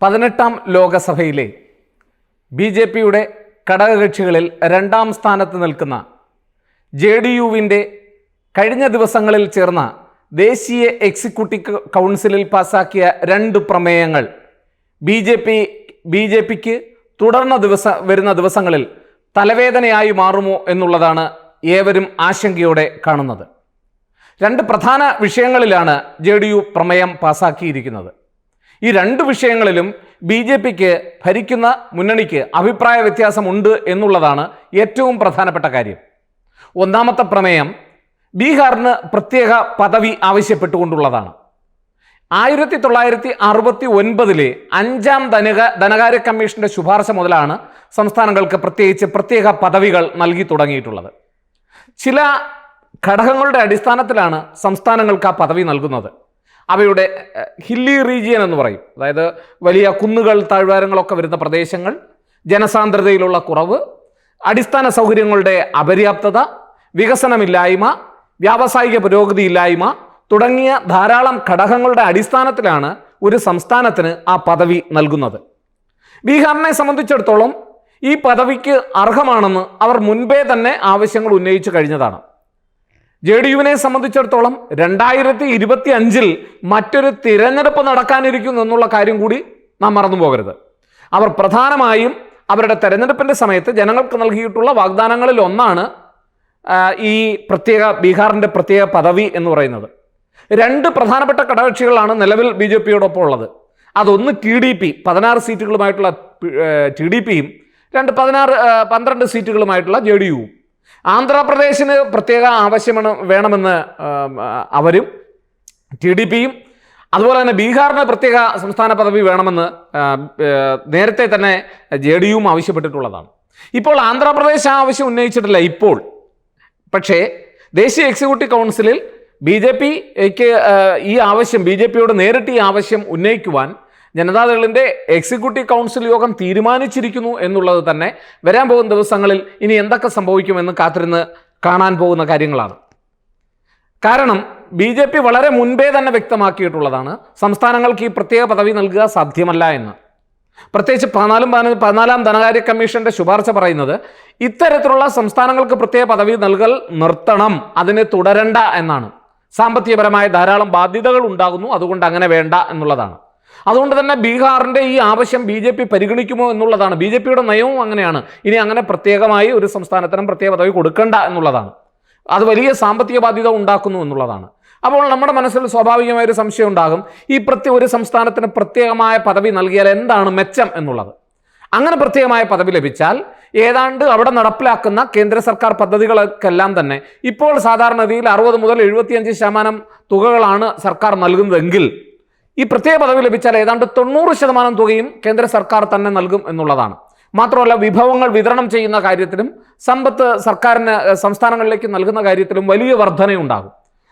18ാം ലോകസഭയിലെ BJPയുടെ ഘടകകക്ഷികളിൽ രണ്ടാം സ്ഥാനത്ത് നിൽക്കുന്ന JDUവിൻ്റെ കഴിഞ്ഞ ദിവസങ്ങളിൽ ചേർന്ന ദേശീയ എക്സിക്യൂട്ടീവ് കൗൺസിലിൽ പാസാക്കിയ 2 പ്രമേയങ്ങൾ BJPക്ക് വരുന്ന ദിവസങ്ങളിൽ തലവേദനയായി മാറുമോ എന്നുള്ളതാണ് ഏവരും ആശങ്കയോടെ കാണുന്നത്. 2 പ്രധാന വിഷയങ്ങളിലാണ് JDU പ്രമേയം പാസാക്കിയിരിക്കുന്നത്. ഈ 2 വിഷയങ്ങളിലും BJPക്ക് ഭരിക്കുന്ന മുന്നണിക്ക് അഭിപ്രായ വ്യത്യാസമുണ്ട് എന്നുള്ളതാണ് ഏറ്റവും പ്രധാനപ്പെട്ട കാര്യം. ഒന്നാമത്തെ പ്രമേയം ബീഹാറിന് പ്രത്യേക പദവി ആവശ്യപ്പെട്ടുകൊണ്ടുള്ളതാണ്. 1969 5ാം ധനകാര്യ കമ്മീഷന്റെ ശുപാർശ മുതലാണ് സംസ്ഥാനങ്ങൾക്ക് പ്രത്യേക പദവികൾ നൽകി തുടങ്ങിയിട്ടുള്ളത്. ചില ഘടകങ്ങളുടെ അടിസ്ഥാനത്തിലാണ് സംസ്ഥാനങ്ങൾക്ക് ആ പദവി നൽകുന്നത്. അവയുടെ ഹില്ലി റീജിയൻ എന്ന് പറയും, അതായത് വലിയ കുന്നുകൾ താഴ്വാരങ്ങളൊക്കെ വരുന്ന പ്രദേശങ്ങൾ, ജനസാന്ദ്രതയിലുള്ള കുറവ്, അടിസ്ഥാന സൗകര്യങ്ങളുടെ അപര്യാപ്തത, വികസനമില്ലായ്മ, വ്യാവസായിക പുരോഗതിയില്ലായ്മ തുടങ്ങിയ ധാരാളം ഘടകങ്ങളുടെ അടിസ്ഥാനത്തിലാണ് ഒരു സംസ്ഥാനത്തിന് ആ പദവി നൽകുന്നത്. ബീഹാറിനെ സംബന്ധിച്ചിടത്തോളം ഈ പദവിക്ക് അർഹമാണെന്ന് അവർ മുൻപേ തന്നെ ആവശ്യങ്ങൾ ഉന്നയിച്ചു കഴിഞ്ഞതാണ്. JDUവിനെ സംബന്ധിച്ചിടത്തോളം 2025 മറ്റൊരു തിരഞ്ഞെടുപ്പ് നടക്കാനിരിക്കുന്നു എന്നുള്ള കാര്യം കൂടി നാം മറന്നു പോകരുത്. അവർ പ്രധാനമായും അവരുടെ തെരഞ്ഞെടുപ്പിൻ്റെ സമയത്ത് ജനങ്ങൾക്ക് നൽകിയിട്ടുള്ള വാഗ്ദാനങ്ങളിൽ ഒന്നാണ് ഈ ബീഹാറിൻ്റെ പ്രത്യേക പദവി എന്ന് പറയുന്നത്. 2 പ്രധാനപ്പെട്ട ഘടകകക്ഷികളാണ് നിലവിൽ BJPയോടൊപ്പം ഉള്ളത്. അതൊന്ന് TDP 16 സീറ്റുകളുമായിട്ടുള്ള TDPയും 12 സീറ്റുകളുമായിട്ടുള്ള JDUവും. ആന്ധ്രാപ്രദേശിന് പ്രത്യേക വേണമെന്ന് അവരും TDPയും, അതുപോലെ തന്നെ ബീഹാറിന് പ്രത്യേക സംസ്ഥാന പദവി വേണമെന്ന് നേരത്തെ തന്നെ JDUവും ആവശ്യപ്പെട്ടിട്ടുള്ളതാണ്. ഇപ്പോൾ ആന്ധ്രാപ്രദേശ് ആവശ്യം ഉന്നയിച്ചിട്ടില്ല ഇപ്പോൾ. പക്ഷേ ദേശീയ എക്സിക്യൂട്ടീവ് കൗൺസിലിൽ BJPയോട് നേരിട്ട് ഈ ആവശ്യം ഉന്നയിക്കുവാൻ ജനതാദളിൻ്റെ എക്സിക്യൂട്ടീവ് കൗൺസിൽ യോഗം തീരുമാനിച്ചിരിക്കുന്നു എന്നുള്ളത് തന്നെ വരാൻ പോകുന്ന ദിവസങ്ങളിൽ ഇനി എന്തൊക്കെ സംഭവിക്കുമെന്ന് കാത്തിരുന്ന് കാണാൻ പോകുന്ന കാര്യങ്ങളാണ്. കാരണം BJP വളരെ മുൻപേ തന്നെ വ്യക്തമാക്കിയിട്ടുള്ളതാണ് സംസ്ഥാനങ്ങൾക്ക് ഈ പ്രത്യേക പദവി നൽകുക സാധ്യമല്ല എന്ന്. പ്രത്യേകിച്ച് 14ാം ധനകാര്യ കമ്മീഷന്റെ ശുപാർശ പറയുന്നത് ഇത്തരത്തിലുള്ള സംസ്ഥാനങ്ങൾക്ക് പ്രത്യേക പദവി നൽകൽ നിർത്തണം, അതിനെ തുടരണ്ട എന്നാണ്. സാമ്പത്തികപരമായ ധാരാളം ബാധ്യതകൾ ഉണ്ടാകുന്നു, അതുകൊണ്ട് അങ്ങനെ വേണ്ട എന്നുള്ളതാണ്. അതുകൊണ്ട് തന്നെ ബീഹാറിൻ്റെ ഈ ആവശ്യം BJP പരിഗണിക്കുമോ എന്നുള്ളതാണ്. BJPയുടെ നയവും അങ്ങനെയാണ്. ഇനി അങ്ങനെ പ്രത്യേകമായി ഒരു സംസ്ഥാനത്തിനും പ്രത്യേക പദവി കൊടുക്കണ്ട എന്നുള്ളതാണ്. അത് വലിയ സാമ്പത്തിക ബാധ്യത ഉണ്ടാക്കുന്നു എന്നുള്ളതാണ്. അപ്പോൾ നമ്മുടെ മനസ്സിൽ സ്വാഭാവികമായൊരു സംശയം ഉണ്ടാകും, ഒരു സംസ്ഥാനത്തിന് പ്രത്യേകമായ പദവി നൽകിയാൽ എന്താണ് മെച്ചം എന്നുള്ളത്. അങ്ങനെ പ്രത്യേകമായ പദവി ലഭിച്ചാൽ ഏതാണ്ട് അവിടെ നടപ്പിലാക്കുന്ന കേന്ദ്ര സർക്കാർ പദ്ധതികൾക്കെല്ലാം തന്നെ ഇപ്പോൾ സാധാരണഗതിയിൽ 60 മുതൽ 75% തുകകളാണ് സർക്കാർ നൽകുന്നതെങ്കിൽ ഈ പ്രത്യേക പദവി ലഭിച്ചാൽ ഏതാണ്ട് 90% തുകയും കേന്ദ്ര സർക്കാർ തന്നെ നൽകും എന്നുള്ളതാണ്. മാത്രമല്ല, വിഭവങ്ങൾ വിതരണം ചെയ്യുന്ന കാര്യത്തിലും സമ്പത്ത് സംസ്ഥാനങ്ങളിലേക്ക് നൽകുന്ന കാര്യത്തിലും വലിയ വർധനയുണ്ടാകും.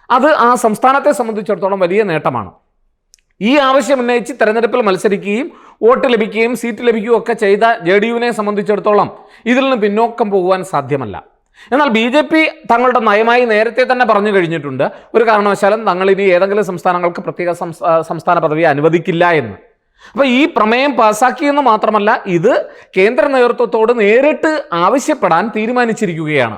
അത് ആ സംസ്ഥാനത്തെ സംബന്ധിച്ചിടത്തോളം വലിയ നേട്ടമാണ്. ഈ ആവശ്യം ഉന്നയിച്ച് തെരഞ്ഞെടുപ്പിൽ മത്സരിക്കുകയും വോട്ട് ലഭിക്കുകയും സീറ്റ് ലഭിക്കുകയും ഒക്കെ ചെയ്ത JDUവിനെ സംബന്ധിച്ചിടത്തോളം ഇതിൽ നിന്ന് പിന്നോക്കം പോകുവാൻ സാധ്യമല്ല. എന്നാൽ BJP തങ്ങളുടെ നയമായി നേരത്തെ തന്നെ പറഞ്ഞു കഴിഞ്ഞിട്ടുണ്ട്, ഒരു കാരണവശാലും തങ്ങൾ ഇനി ഏതെങ്കിലും സംസ്ഥാനങ്ങൾക്ക് പ്രത്യേക സംസ്ഥാന പദവി അനുവദിക്കില്ല എന്ന്. അപ്പോൾ ഈ പ്രമേയം പാസ്സാക്കിയെന്ന് മാത്രമല്ല, ഇത് കേന്ദ്ര നേതൃത്വത്തോട് നേരിട്ട് ആവശ്യപ്പെടാൻ തീരുമാനിച്ചിരിക്കുകയാണ്.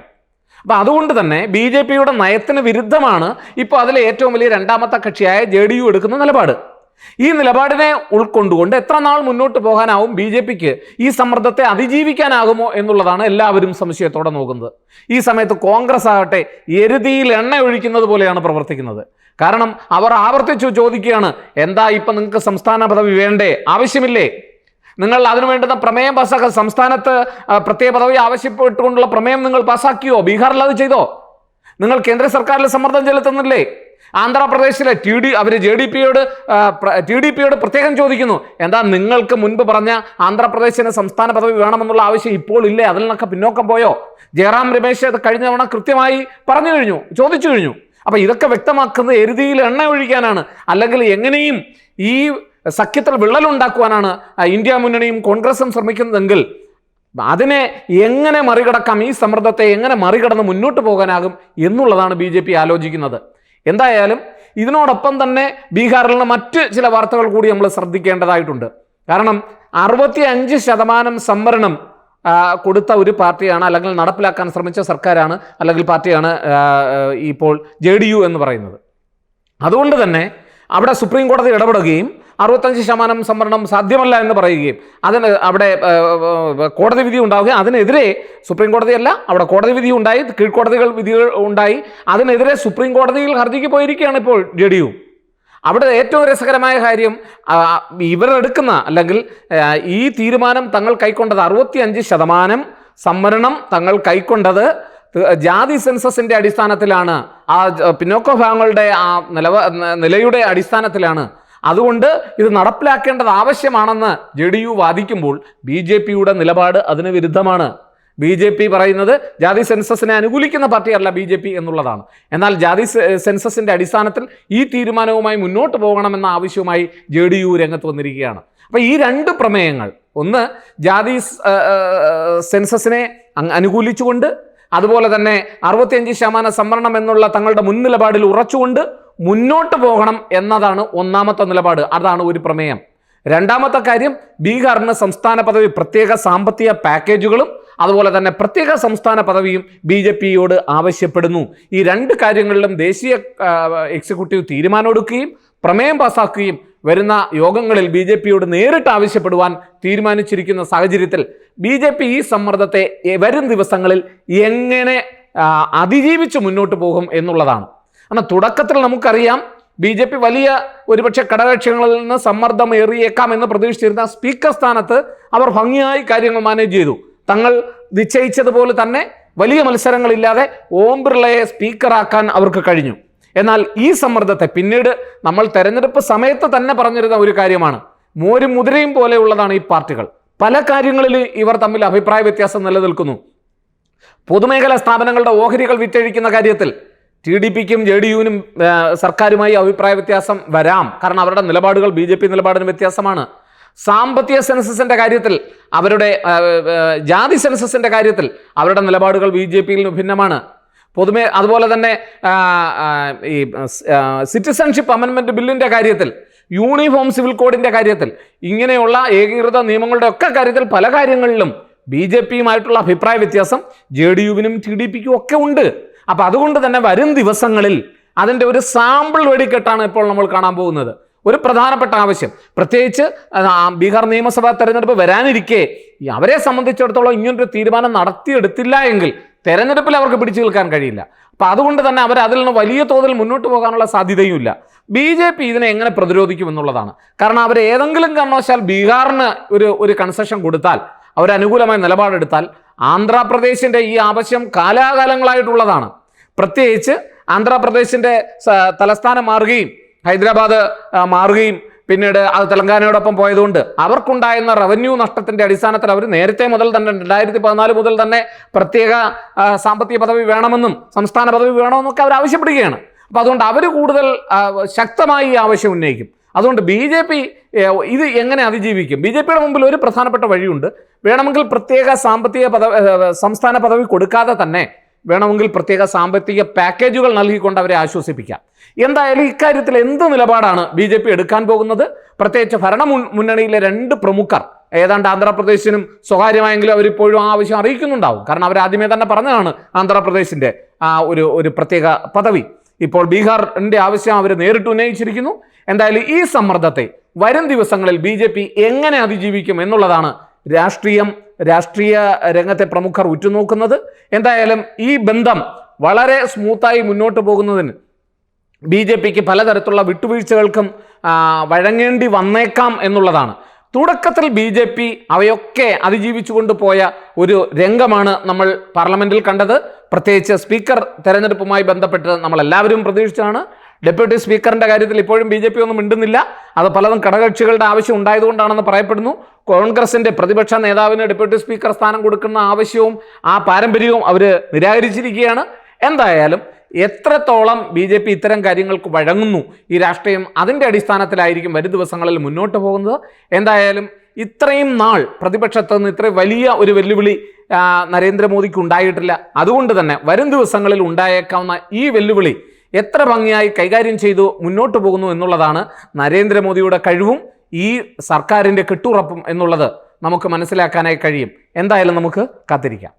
അപ്പം അതുകൊണ്ട് തന്നെ BJPയുടെ നയത്തിന് വിരുദ്ധമാണ് ഇപ്പോൾ അതിലെ ഏറ്റവും വലിയ രണ്ടാമത്തെ കക്ഷിയായ JDU എടുക്കുന്ന നിലപാട്. ഈ നിലപാടിനെ ഉൾക്കൊണ്ടുകൊണ്ട് എത്ര നാൾ മുന്നോട്ട് പോകാനാവും BJPക്ക്, ഈ സമ്മർദ്ദത്തെ അതിജീവിക്കാനാകുമോ എന്നുള്ളതാണ് എല്ലാവരും സംശയത്തോടെ നോക്കുന്നത്. ഈ സമയത്ത് കോൺഗ്രസ് ആകട്ടെ എരുതിയിൽ എണ്ണ ഒഴിക്കുന്നത് പോലെയാണ് പ്രവർത്തിക്കുന്നത്. കാരണം അവർ ആവർത്തിച്ചു ചോദിക്കുകയാണ്, എന്താ ഇപ്പം നിങ്ങൾക്ക് സംസ്ഥാന പദവി വേണ്ടേ, ആവശ്യമില്ലേ? നിങ്ങൾ അതിനു വേണ്ടുന്ന പ്രമേയം പാസ്സാക്കുക. സംസ്ഥാനത്ത് പ്രത്യേക പദവി ആവശ്യപ്പെട്ടുകൊണ്ടുള്ള പ്രമേയം നിങ്ങൾ പാസ്സാക്കിയോ? ബീഹാറിൽ അത് ചെയ്തോ? നിങ്ങൾ കേന്ദ്ര സർക്കാരിൽ സമ്മർദ്ദം ചെലുത്തുന്നില്ലേ? ആന്ധ്രാപ്രദേശിലെ TDPയോട് പ്രത്യേകം ചോദിക്കുന്നു, എന്താ നിങ്ങൾക്ക് മുൻപ് പറഞ്ഞ ആന്ധ്രാപ്രദേശിന് സംസ്ഥാന പദവി വേണമെന്നുള്ള ആവശ്യം ഇപ്പോൾ ഇല്ലേ? അതിൽ നിന്നൊക്കെ പിന്നോക്കം പോയോ? ജയറാം രമേശ് കഴിഞ്ഞ തവണ കൃത്യമായി ചോദിച്ചു കഴിഞ്ഞു. അപ്പം ഇതൊക്കെ വ്യക്തമാക്കുന്നത് എരുതിയിൽ എണ്ണ ഒഴിക്കാനാണ്, അല്ലെങ്കിൽ എങ്ങനെയും ഈ സഖ്യത്തിൽ വിള്ളലുണ്ടാക്കുവാനാണ് ഇന്ത്യ മുന്നണിയും കോൺഗ്രസും ശ്രമിക്കുന്നതെങ്കിൽ അതിനെ എങ്ങനെ മറികടക്കാം, ഈ സമ്മർദ്ദത്തെ എങ്ങനെ മറികടന്ന് മുന്നോട്ട് പോകാനാകും എന്നുള്ളതാണ് BJP ആലോചിക്കുന്നത്. എന്തായാലും ഇതിനോടൊപ്പം തന്നെ ബീഹാറിൽ നിന്ന് മറ്റ് ചില വാർത്തകൾ കൂടി നമ്മൾ ശ്രദ്ധിക്കേണ്ടതായിട്ടുണ്ട്. കാരണം 65% സംവരണം കൊടുത്ത ഒരു പാർട്ടിയാണ്, അല്ലെങ്കിൽ നടപ്പിലാക്കാൻ ശ്രമിച്ച സർക്കാരാണ്, അല്ലെങ്കിൽ പാർട്ടിയാണ് ഇപ്പോൾ JDU എന്ന് പറയുന്നത്. അതുകൊണ്ട് തന്നെ അവിടെ സുപ്രീം കോടതി ഇടപെടുകയും 65% സംവരണം സാധ്യമല്ല എന്ന് പറയുകയും അതിന് അവിടെ കോടതി വിധി ഉണ്ടാവുകയും അതിനെതിരെ സുപ്രീം കോടതിയല്ല, അവിടെ കോടതി വിധി ഉണ്ടായി, കീഴ്ക്കോടതികൾ വിധികൾ ഉണ്ടായി, അതിനെതിരെ സുപ്രീം കോടതിയിൽ ഹർജിക്ക് പോയിരിക്കുകയാണ് ഇപ്പോൾ JDU. അവിടെ ഏറ്റവും രസകരമായ കാര്യം, ഇവരെടുക്കുന്ന അല്ലെങ്കിൽ ഈ തീരുമാനം തങ്ങൾ കൈക്കൊണ്ടത് 65% സംവരണം തങ്ങൾ കൈക്കൊണ്ടത് ജാതി സെൻസസിന്റെ അടിസ്ഥാനത്തിലാണ്, ആ പിന്നോക്ക വിഭാഗങ്ങളുടെ ആ നിലയുടെ അടിസ്ഥാനത്തിലാണ്. അതുകൊണ്ട് ഇത് നടപ്പിലാക്കേണ്ടത് ആവശ്യമാണെന്ന് JDU വാദിക്കുമ്പോൾ BJPയുടെ നിലപാട് അതിന് വിരുദ്ധമാണ്. BJP പറയുന്നത് ജാതി സെൻസസിനെ അനുകൂലിക്കുന്ന പാർട്ടിയല്ല BJP എന്നുള്ളതാണ്. എന്നാൽ ജാതി സെൻസസിന്റെ അടിസ്ഥാനത്തിൽ ഈ തീരുമാനവുമായി മുന്നോട്ട് പോകണമെന്ന ആവശ്യവുമായി JDU രംഗത്ത് വന്നിരിക്കുകയാണ്. അപ്പോൾ ഈ രണ്ട് പ്രമേയങ്ങൾ, ഒന്ന് ജാതി സെൻസസിനെ അനുകൂലിച്ചുകൊണ്ട്, അതുപോലെ തന്നെ 65% സംവരണം എന്നുള്ള തങ്ങളുടെ മുൻ നിലപാടിൽ ഉറച്ചുകൊണ്ട് മുന്നോട്ട് പോകണം എന്നതാണ് ഒന്നാമത്തെ നിലപാട്. അതാണ് ഒരു പ്രമേയം. രണ്ടാമത്തെ കാര്യം, ബീഹാറിന് സംസ്ഥാന പദവി, പ്രത്യേക സാമ്പത്തിക പാക്കേജുകളും അതുപോലെ തന്നെ പ്രത്യേക സംസ്ഥാന പദവിയും BJPയോട് ആവശ്യപ്പെടുന്നു. ഈ രണ്ട് കാര്യങ്ങളിലും ദേശീയ എക്സിക്യൂട്ടീവ് തീരുമാനമെടുക്കുകയും പ്രമേയം പാസാക്കുകയും വരുന്ന യോഗങ്ങളിൽ BJPയോട് നേരിട്ട് ആവശ്യപ്പെടുവാൻ തീരുമാനിച്ചിരിക്കുന്ന സാഹചര്യത്തിൽ BJP ഈ സമ്മർദ്ദത്തെ വരും ദിവസങ്ങളിൽ എങ്ങനെ അതിജീവിച്ച് മുന്നോട്ട് പോകും എന്നുള്ളതാണ്. കാരണം തുടക്കത്തിൽ നമുക്കറിയാം BJP വലിയ ഒരുപക്ഷെ ഘടകകക്ഷികളിൽ നിന്ന് സമ്മർദ്ദം ഏറിയേക്കാം എന്ന് പ്രതീക്ഷിച്ചിരുന്ന സ്പീക്കർ സ്ഥാനത്ത് അവർ ഭംഗിയായി കാര്യങ്ങൾ മാനേജ് ചെയ്തു. തങ്ങൾ നിശ്ചയിച്ചതുപോലെ തന്നെ വലിയ മത്സരങ്ങളില്ലാതെ ഓം ബിർളയെ സ്പീക്കറാക്കാൻ അവർക്ക് കഴിഞ്ഞു. എന്നാൽ ഈ സമ്മർദ്ദത്തെ പിന്നീട് നമ്മൾ തെരഞ്ഞെടുപ്പ് സമയത്ത് തന്നെ പറഞ്ഞിരുന്ന ഒരു കാര്യമാണ്, മോരും മുതിരയും പോലെയുള്ളതാണ് ഈ പാർട്ടികൾ. പല കാര്യങ്ങളിൽ ഇവർ തമ്മിൽ അഭിപ്രായ വ്യത്യാസം നിലനിൽക്കുന്നു. പൊതുമേഖലാ സ്ഥാപനങ്ങളുടെ ഓഹരികൾ വിറ്റഴിക്കുന്ന കാര്യത്തിൽ TDPക്കും JDUവിനും സർക്കാരുമായി അഭിപ്രായ വ്യത്യാസം വരാം. കാരണം അവരുടെ നിലപാടുകൾ BJP നിലപാടിന് വ്യത്യാസമാണ്. സാമ്പത്തിക സെൻസസിന്റെ കാര്യത്തിൽ, അവരുടെ ജാതി സെൻസസിന്റെ കാര്യത്തിൽ അവരുടെ നിലപാടുകൾ BJPയിൽ നിന്ന് ഭിന്നമാണ്. അതുപോലെ തന്നെ ഈ സിറ്റിസൺഷിപ്പ് അമെൻമെന്റ് ബില്ലിന്റെ കാര്യത്തിൽ, യൂണിഫോം സിവിൽ കോഡിന്റെ കാര്യത്തിൽ, ഇങ്ങനെയുള്ള ഏകീകൃത നിയമങ്ങളുടെ ഒക്കെ കാര്യത്തിൽ പല കാര്യങ്ങളിലും BJPയുമായിട്ടുള്ള അഭിപ്രായ വ്യത്യാസം JDUവിനും TDPക്കും ഒക്കെ ഉണ്ട്. അപ്പം അതുകൊണ്ട് തന്നെ വരും ദിവസങ്ങളിൽ അതിൻ്റെ ഒരു സാമ്പിൾ വെടിക്കെട്ടാണ് ഇപ്പോൾ നമ്മൾ കാണാൻ പോകുന്നത്. ഒരു പ്രധാനപ്പെട്ട ആവശ്യം, പ്രത്യേകിച്ച് ബീഹാർ നിയമസഭാ തെരഞ്ഞെടുപ്പ് വരാനിരിക്കെ അവരെ സംബന്ധിച്ചിടത്തോളം ഇങ്ങനൊരു തീരുമാനം നടത്തിയെടുത്തില്ല എങ്കിൽ തെരഞ്ഞെടുപ്പിൽ അവർക്ക് പിടിച്ചു നിൽക്കാൻ കഴിയില്ല. അപ്പം അതുകൊണ്ട് തന്നെ അവർ അതിൽ നിന്ന് വലിയ തോതിൽ മുന്നോട്ട് പോകാനുള്ള സാധ്യതയുമില്ല. BJP ഇതിനെ എങ്ങനെ പ്രതിരോധിക്കും എന്നുള്ളതാണ്. കാരണം അവർ ഏതെങ്കിലും കാരണവശാൽ ബീഹാറിന് ഒരു കൺസെഷൻ കൊടുത്താൽ, അവരനുകൂലമായ നിലപാടെടുത്താൽ, ആന്ധ്രാപ്രദേശിൻ്റെ ഈ ആവശ്യം കാലാകാലങ്ങളായിട്ടുള്ളതാണ്. പ്രത്യേകിച്ച് ആന്ധ്രാപ്രദേശിൻ്റെ തലസ്ഥാനം മാറുകയും ഹൈദരാബാദ് മാറുകയും പിന്നീട് അത് തെലങ്കാനയോടൊപ്പം പോയതുകൊണ്ട് അവർക്കുണ്ടായിരുന്ന റവന്യൂ നഷ്ടത്തിൻ്റെ അടിസ്ഥാനത്തിൽ അവർ നേരത്തെ മുതൽ തന്നെ 2014 മുതൽ തന്നെ പ്രത്യേക സാമ്പത്തിക പദവി വേണമെന്നും സംസ്ഥാന പദവി വേണമെന്നൊക്കെ അവർ ആവശ്യപ്പെടുകയാണ്. അപ്പോൾ അതുകൊണ്ട് അവർ കൂടുതൽ ശക്തമായി ഈ ആവശ്യം ഉന്നയിക്കും. അതുകൊണ്ട് BJP ഇത് എങ്ങനെ അതിജീവിക്കും? BJPയുടെ മുമ്പിൽ ഒരു പ്രധാനപ്പെട്ട വഴിയുണ്ട്. വേണമെങ്കിൽ പ്രത്യേക സംസ്ഥാന പദവി കൊടുക്കാതെ തന്നെ വേണമെങ്കിൽ പ്രത്യേക സാമ്പത്തിക പാക്കേജുകൾ നൽകിക്കൊണ്ട് അവരെ ആശ്വസിപ്പിക്കാം. എന്തായാലും ഇക്കാര്യത്തിൽ എന്ത് നിലപാടാണ് BJP എടുക്കാൻ പോകുന്നത്? പ്രത്യേകിച്ച് ഭരണ മുന്നണിയിലെ രണ്ട് പ്രമുഖർ, ഏതാണ്ട് ആന്ധ്രാപ്രദേശിനും സ്വകാര്യമായെങ്കിലും അവരിപ്പോഴും ആ ആവശ്യം അറിയിക്കുന്നുണ്ടാവും. കാരണം അവർ ആദ്യമേ തന്നെ പറഞ്ഞതാണ് ആന്ധ്രാപ്രദേശിൻ്റെ ഒരു പ്രത്യേക പദവി. ഇപ്പോൾ ബീഹാറിൻ്റെ ആവശ്യം അവർ നേരിട്ട് ഉന്നയിച്ചിരിക്കുന്നു. എന്തായാലും ഈ സമ്മർദ്ദത്തെ വരും ദിവസങ്ങളിൽ BJP എങ്ങനെ അതിജീവിക്കും എന്നുള്ളതാണ് രാഷ്ട്രീയ രംഗത്തെ പ്രമുഖർ ഉറ്റുനോക്കുന്നത്. എന്തായാലും ഈ ബന്ധം വളരെ സ്മൂത്തായി മുന്നോട്ട് പോകുന്നതിന് BJPക്ക് പലതരത്തിലുള്ള വിട്ടുവീഴ്ചകൾക്കും വഴങ്ങേണ്ടി വന്നേക്കാം എന്നുള്ളതാണ്. തുടക്കത്തിൽ BJP അവയൊക്കെ അതിജീവിച്ചു കൊണ്ടുപോയ ഒരു രംഗമാണ് നമ്മൾ പാർലമെന്റിൽ കണ്ടത്. പ്രത്യേകിച്ച് സ്പീക്കർ തെരഞ്ഞെടുപ്പുമായി ബന്ധപ്പെട്ട് നമ്മളെല്ലാവരും പ്രതീക്ഷിച്ചാണ്. ഡെപ്യൂട്ടി സ്പീക്കറിൻ്റെ കാര്യത്തിൽ ഇപ്പോഴും BJP ഒന്നും മിണ്ടുന്നില്ല. അത് പലതും ഘടകകക്ഷികളുടെ ആവശ്യം ഉണ്ടായതുകൊണ്ടാണെന്ന് പറയപ്പെടുന്നു. കോൺഗ്രസിൻ്റെ പ്രതിപക്ഷ നേതാവിന് ഡെപ്യൂട്ടി സ്പീക്കർ സ്ഥാനം കൊടുക്കുന്ന ആവശ്യവും ആ പാരമ്പര്യവും അവർ നിരാകരിച്ചിരിക്കുകയാണ്. എന്തായാലും എത്രത്തോളം BJP ഇത്തരം കാര്യങ്ങൾക്ക് വഴങ്ങുന്നു ഈ രാഷ്ട്രീയം, അതിൻ്റെ അടിസ്ഥാനത്തിലായിരിക്കും വരും ദിവസങ്ങളിൽ മുന്നോട്ട് പോകുന്നത്. എന്തായാലും ഇത്രയും നാൾ പ്രതിപക്ഷത്ത് നിന്ന് ഇത്ര വലിയ ഒരു വെല്ലുവിളി നരേന്ദ്രമോദിക്ക് ഉണ്ടായിട്ടില്ല. അതുകൊണ്ട് തന്നെ വരും ദിവസങ്ങളിൽ ഉണ്ടായേക്കാവുന്ന ഈ വെല്ലുവിളി എത്ര ഭംഗിയായി കൈകാര്യം ചെയ്തു മുന്നോട്ട് പോകുന്നു എന്നുള്ളതാണ് നരേന്ദ്രമോദിയുടെ കഴിവും ഈ സർക്കാരിൻ്റെ കെട്ടുറപ്പും എന്നുള്ളത് നമുക്ക് മനസ്സിലാക്കാനായി കഴിയും. എന്തായാലും നമുക്ക് കാത്തിരിക്കാം.